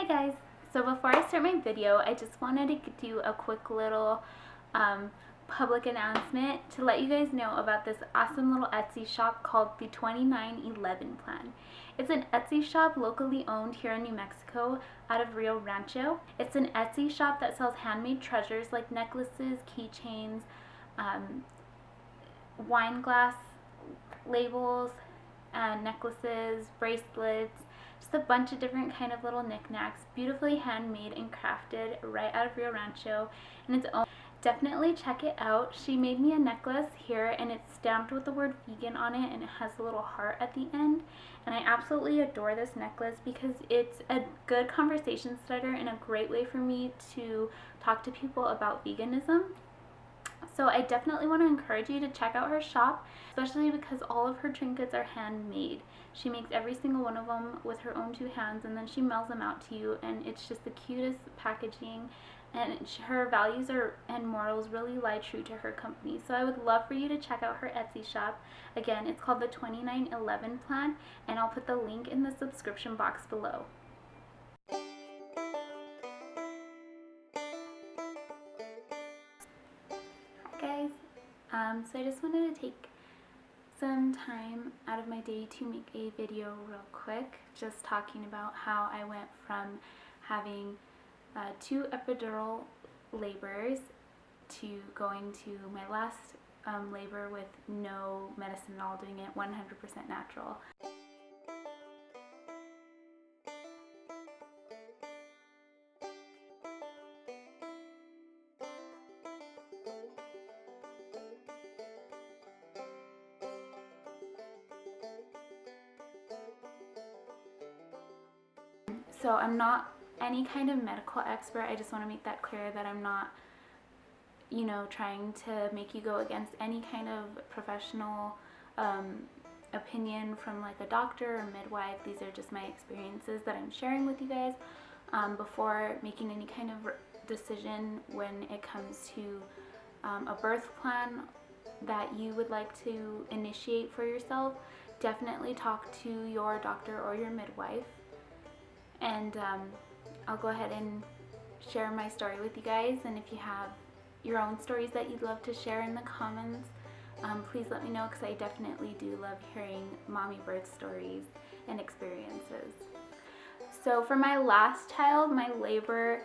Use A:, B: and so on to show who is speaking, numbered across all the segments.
A: guys, so before I start my video, I just wanted to do a quick little public announcement to let you guys know about this awesome little Etsy shop called the 2911 Plan. It's an Etsy shop locally owned here in New Mexico out of Rio Rancho. It's an Etsy shop that sells handmade treasures like necklaces, keychains, wine glass labels, necklaces, bracelets, just a bunch of different kind of little knickknacks, beautifully handmade and crafted right out of Rio Rancho in its own. Definitely check it out. She made me a necklace here and it's stamped with the word vegan on it and it has a little heart at the end, and I absolutely adore this necklace because it's a good conversation starter and a great way for me to talk to people about veganism. So I definitely want to encourage you to check out her shop, especially because all of her trinkets are handmade. She makes every single one of them with her own two hands and then she mails them out to you, and it's just the cutest packaging, and her values and morals really lie true to her company. So I would love for you to check out her Etsy shop. Again, it's called the 2911 Plan, and I'll put the link in the subscription box below. Guys, so I just wanted to take some time out of my day to make a video real quick, just talking about how I went from having 2 epidural labors to going to my last labor with no medicine at all, doing it 100% natural. So I'm not any kind of medical expert. I just want to make that clear that I'm not, trying to make you go against any kind of professional opinion from like a doctor or midwife. These are just my experiences that I'm sharing with you guys before making any kind of decision when it comes to a birth plan that you would like to initiate for yourself. Definitely talk to your doctor or your midwife. And I'll go ahead and share my story with you guys, and if you have your own stories that you'd love to share in the comments, please let me know, because I definitely do love hearing mommy birth stories and experiences. So for my last child, my labor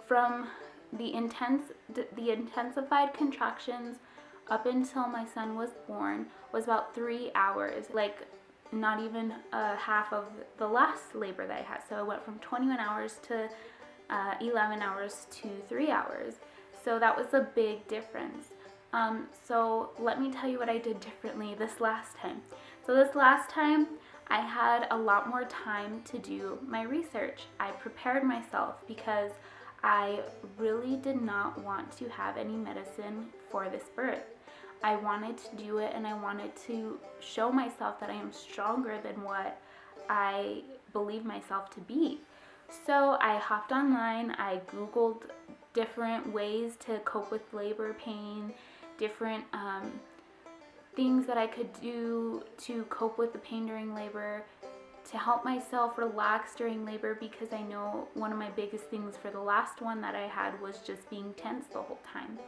A: from the intensified contractions up until my son was born was about 3 hours, like not even half of the last labor that I had. So it went from 21 hours to 11 hours to 3 hours. So that was a big difference. So let me tell you what I did differently this last time. So this last time I had a lot more time to do my research. I prepared myself because I really did not want to have any medicine for this birth. I wanted to do it, and I wanted to show myself that I am stronger than what I believe myself to be. So I hopped online, I Googled different ways to cope with labor pain, different things that I could do to cope with the pain during labor, to help myself relax during labor, because I know one of my biggest things for the last one that I had was just being tense the whole time.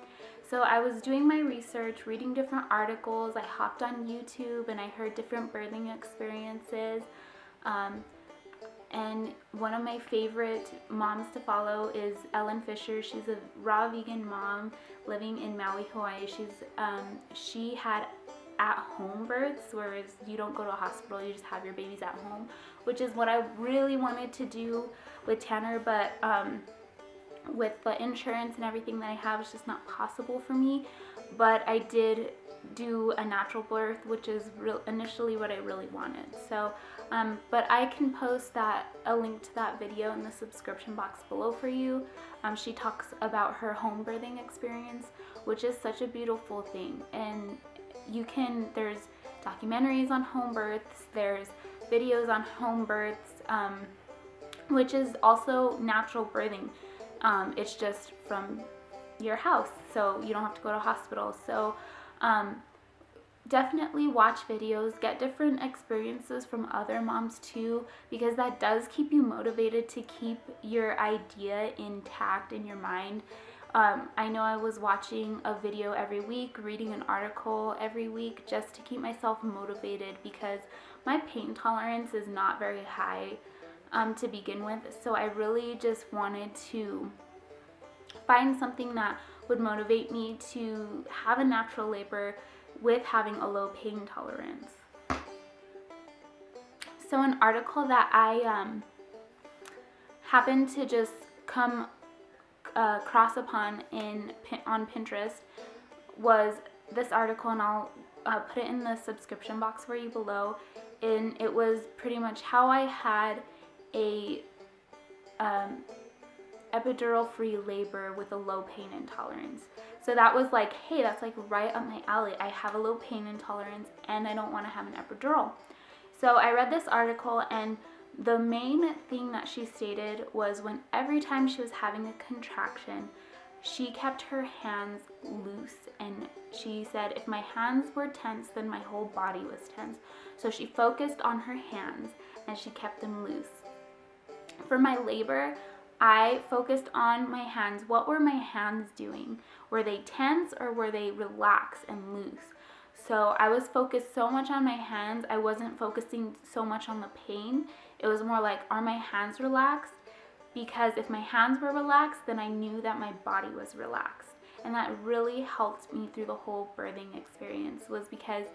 A: So I was doing my research, reading different articles, I hopped on YouTube and I heard different birthing experiences. And one of my favorite moms to follow is Ellen Fisher. She's a raw vegan mom living in Maui, Hawaii. She had at-home births, whereas you don't go to a hospital, you just have your babies at home, which is what I really wanted to do with Tanner, but with the insurance and everything that I have, it's just not possible for me. But I did do a natural birth, which is initially what I really wanted. So but I can post a link to that video in the subscription box below for you. She talks about her home birthing experience, which is such a beautiful thing. And there's documentaries on home births, there's videos on home births, which is also natural birthing. It's just from your house, so you don't have to go to a hospital. So definitely watch videos, get different experiences from other moms too, because that does keep you motivated to keep your idea intact in your mind. I know I was watching a video every week, reading an article every week just to keep myself motivated, because my pain tolerance is not very high to begin with. So I really just wanted to find something that would motivate me to have a natural labor with having a low pain tolerance. So an article that I happened to just come cross upon on Pinterest was this article, and I'll put it in the subscription box for you below. And it was pretty much how I had a epidural free labor with a low pain intolerance. So that was like, hey, that's like right up my alley. I have a low pain intolerance and I don't want to have an epidural. So I read this article, and the main thing that she stated was when every time she was having a contraction, she kept her hands loose, and she said if my hands were tense, then my whole body was tense. So she focused on her hands and she kept them loose. For my labor, I focused on my hands. What were my hands doing? Were they tense or were they relaxed and loose? So I was focused so much on my hands. I wasn't focusing so much on the pain. It was more like, are my hands relaxed? Because if my hands were relaxed, then I knew that my body was relaxed. And that really helped me through the whole birthing experience, was because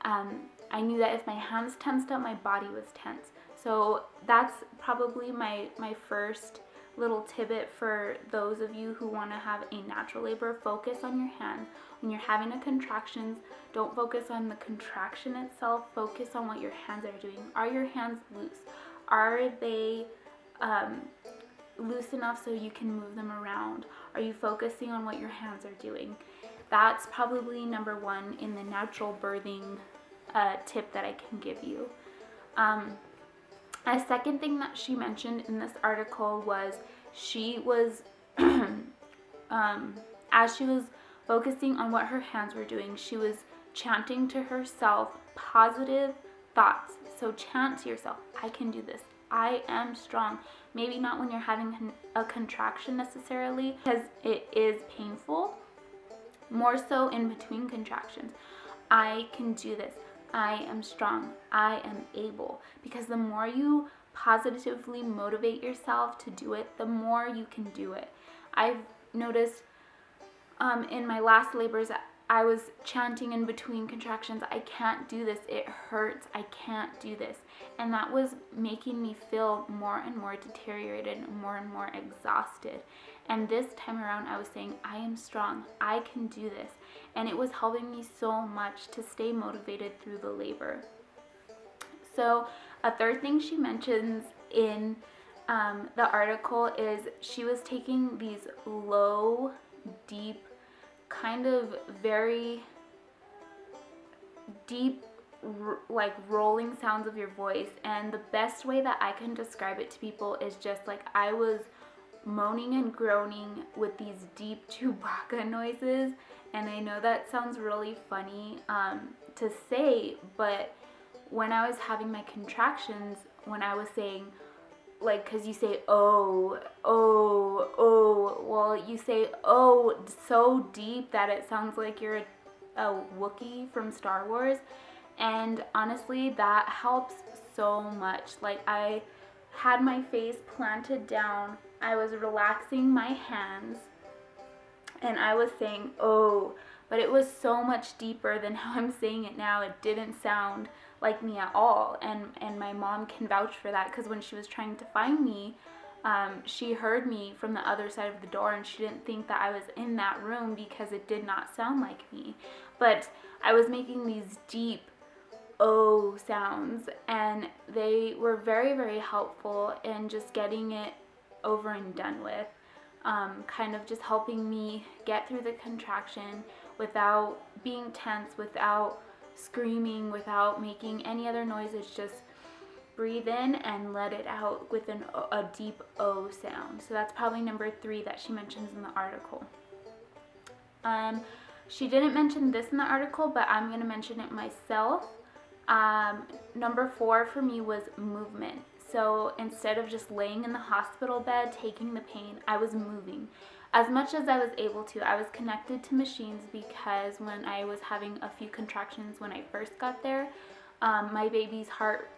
A: I knew that if my hands tensed up, my body was tense. So that's probably my first little tidbit for those of you who want to have a natural labor. Focus on your hands. When you're having a contractions, don't focus on the contraction itself. Focus on what your hands are doing. Are your hands loose? Are they loose enough so you can move them around? Are you focusing on what your hands are doing? That's probably number one in the natural birthing tip that I can give you. A second thing that she mentioned in this article was she was, as she was focusing on what her hands were doing, she was chanting to herself positive thoughts. So chant to yourself, I can do this. I am strong. Maybe not when you're having a contraction necessarily, because it is painful. More so in between contractions. I can do this. I am strong. I am able. Because the more you positively motivate yourself to do it, the more you can do it. I've noticed in my last labors, I was chanting in between contractions, I can't do this, it hurts, I can't do this. And that was making me feel more and more deteriorated and more exhausted. And this time around, I was saying, I am strong, I can do this. And it was helping me so much to stay motivated through the labor. So a third thing she mentions in the article is she was taking these low, deep, kind of very deep, like rolling sounds of your voice. And the best way that I can describe it to people is just like I was moaning and groaning with these deep Chewbacca noises. And I know that sounds really funny to say, but when I was having my contractions, when I was saying, like, because you say, oh, well, you say, oh, so deep that it sounds like you're a Wookiee from Star Wars. And honestly, that helps so much. Like, I had my face planted down, I was relaxing my hands, and I was saying, oh, but it was so much deeper than how I'm saying it now. It didn't sound like me at all. And my mom can vouch for that, because when she was trying to find me, she heard me from the other side of the door, and she didn't think that I was in that room because it did not sound like me. But I was making these deep oh sounds, and they were very helpful in just getting it over and done with. Kind of just helping me get through the contraction without being tense, without screaming, without making any other noises. Just breathe in and let it out with a deep O sound. So that's probably number 3 that she mentions in the article. She didn't mention this in the article, but I'm going to mention it myself. Number 4 for me was movement. So instead of just laying in the hospital bed taking the pain, I was moving as much as I was able to. I was connected to machines because when I was having a few contractions when I first got there, my baby's heart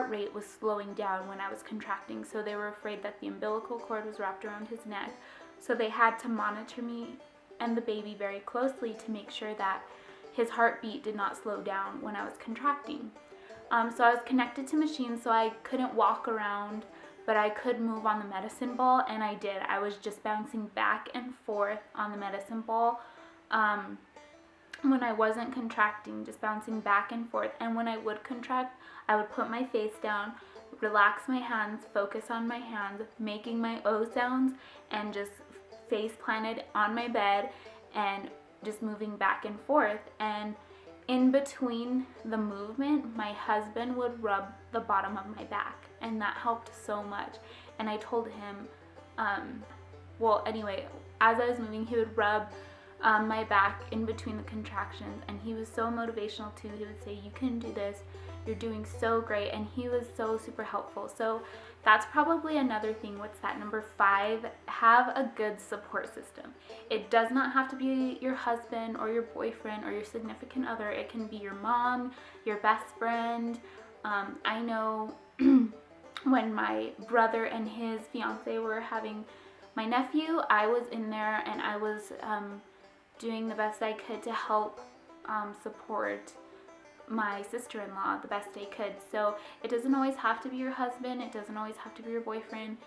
A: rate was slowing down when I was contracting, so they were afraid that the umbilical cord was wrapped around his neck. So they had to monitor me and the baby very closely to make sure that his heartbeat did not slow down when I was contracting. So I was connected to machines, so I couldn't walk around, but I could move on the medicine ball, and I did. I was just bouncing back and forth on the medicine ball when I wasn't contracting, just bouncing back and forth. And when I would contract, I would put my face down, relax my hands, focus on my hands, making my O sounds, and just face planted on my bed and just moving back and forth. And in between the movement, my husband would rub the bottom of my back, and that helped so much. And I told him, as I was moving, he would rub my back in between the contractions, and he was so motivational too. He would say, "You can do this, you're doing so great," and he was so super helpful. So that's probably another thing. What's that? Number 5, have a good support system. It does not have to be your husband or your boyfriend or your significant other. It can be your mom, your best friend. I know when my brother and his fiance were having my nephew, I was in there and I was doing the best I could to help support my sister-in-law the best I could. So it doesn't always have to be your husband, it doesn't always have to be your boyfriend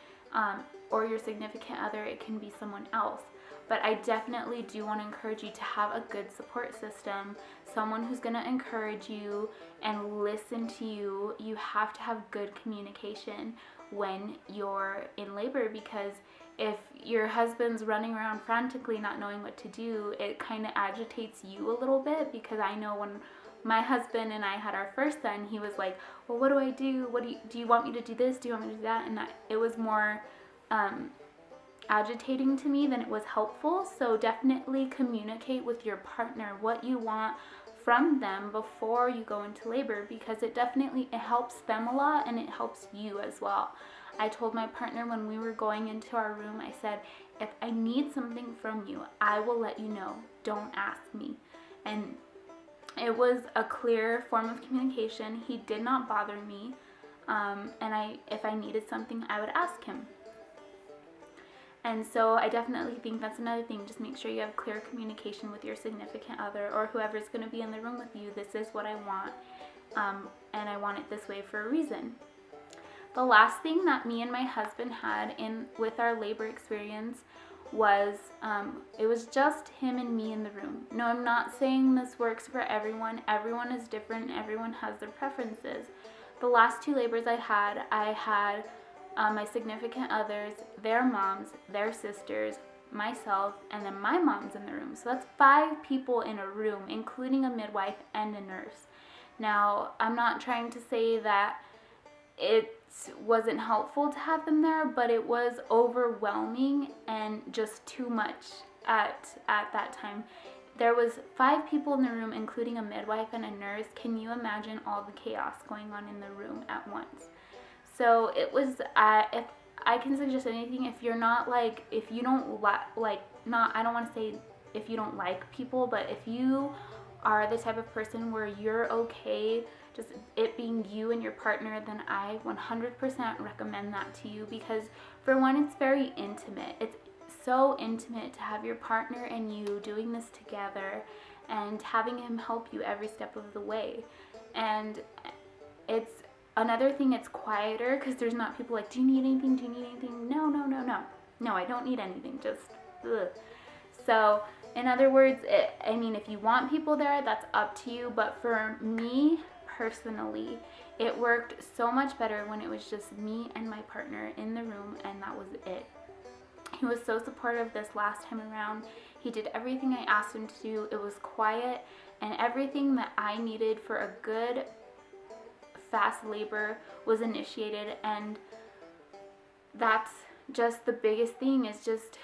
A: or your significant other. It can be someone else. But I definitely do want to encourage you to have a good support system, someone who's going to encourage you and listen to you. You have to have good communication when you're in labor, because if your husband's running around frantically not knowing what to do, it kind of agitates you a little bit. Because I know when my husband and I had our first son, he was like, "Well, what do I do? Do you want me to do this? Do you want me to do that?" And it was more agitating to me than it was helpful. So definitely communicate with your partner what you want from them before you go into labor, because it helps them a lot and it helps you as well. I told my partner when we were going into our room, I said, "If I need something from you, I will let you know. Don't ask me." And it was a clear form of communication. He did not bother me, and if I needed something, I would ask him. And so I definitely think that's another thing. Just make sure you have clear communication with your significant other or whoever's going to be in the room with you. This is what I want, and I want it this way for a reason. The last thing that me and my husband had with our labor experience was it was just him and me in the room. No, I'm not saying this works for everyone. Everyone is different. Everyone has their preferences. The last 2 labors I had my significant others, their moms, their sisters, myself, and then my mom's in the room. So that's 5 people in a room, including a midwife and a nurse. Now, I'm not trying to say that it wasn't helpful to have them there, but it was overwhelming and just too much at that time. There was 5 people in the room, including a midwife and a nurse. Can you imagine all the chaos going on in the room at once? So it was, if I can suggest anything, if you don't like, I don't want to say if you don't like people, but if you are the type of person where you're okay just it being you and your partner, then I 100% recommend that to you, because for one, it's very intimate. It's so intimate to have your partner and you doing this together and having him help you every step of the way. And it's another thing, it's quieter because there's not people like, "Do you need anything? Do you need anything?" No, I don't need anything, just ugh. So in other words, if you want people there, that's up to you, but for me personally, it worked so much better when it was just me and my partner in the room, and that was it. He was so supportive this last time around. He did everything I asked him to do. It was quiet, and everything that I needed for a good fast labor was initiated. And that's just the biggest thing, is just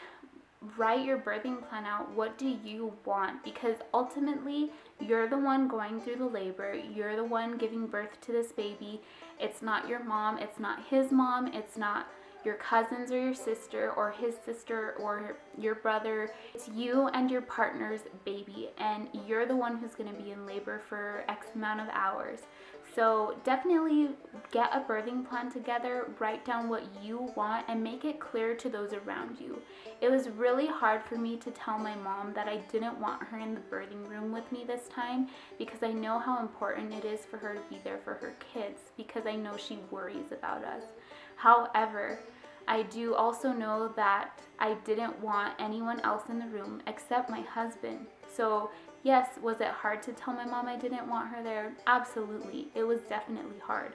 A: write your birthing plan out. What do you want? Because ultimately, you're the one going through the labor. You're the one giving birth to this baby. It's not your mom. It's not his mom. It's not your cousins or your sister or his sister or your brother. It's you and your partner's baby, and you're the one who's going to be in labor for X amount of hours. So definitely get a birthing plan together, write down what you want, and make it clear to those around you. It was really hard for me to tell my mom that I didn't want her in the birthing room with me this time, because I know how important it is for her to be there for her kids, because I know she worries about us. However, I do also know that I didn't want anyone else in the room except my husband. So yes, was it hard to tell my mom I didn't want her there? Absolutely. It was definitely hard.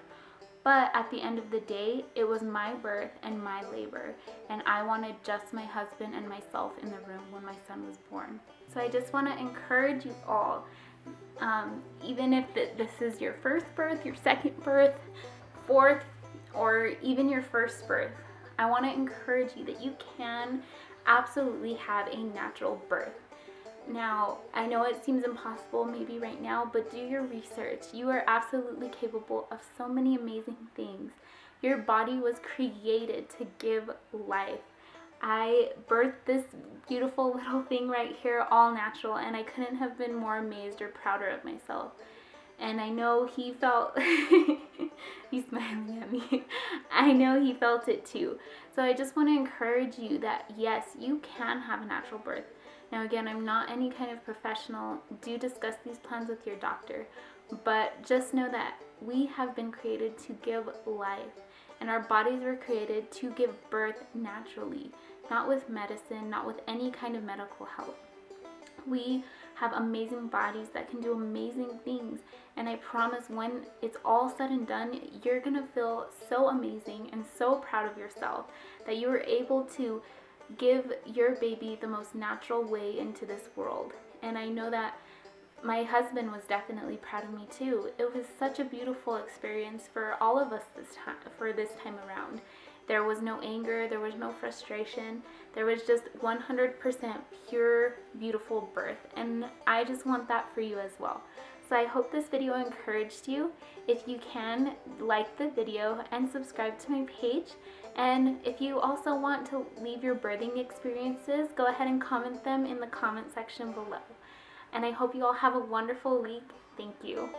A: But at the end of the day, it was my birth and my labor, and I wanted just my husband and myself in the room when my son was born. So I just want to encourage you all, even if this is your first birth, your second birth, fourth, or even your first birth, I want to encourage you that you can absolutely have a natural birth. Now, I know it seems impossible maybe right now, but do your research. You are absolutely capable of so many amazing things. Your body was created to give life. I birthed this beautiful little thing right here, all natural, and I couldn't have been more amazed or prouder of myself. And I know he felt, he's smiling at me, I know he felt it too. So I just want to encourage you that yes, you can have a natural birth. Now again, I'm not any kind of professional. Do discuss these plans with your doctor. But just know that we have been created to give life. And our bodies were created to give birth naturally. Not with medicine, not with any kind of medical help. We have amazing bodies that can do amazing things. And I promise when it's all said and done, you're going to feel so amazing and so proud of yourself that you were able to give your baby the most natural way into this world. And I know that my husband was definitely proud of me too. It was such a beautiful experience for all of us this time around. There was no anger, there was no frustration, there was just 100% pure, beautiful birth. And I just want that for you as well. So I hope this video encouraged you. If you can, like the video and subscribe to my page. And if you also want to leave your birthing experiences, go ahead and comment them in the comment section below. And I hope you all have a wonderful week. Thank you.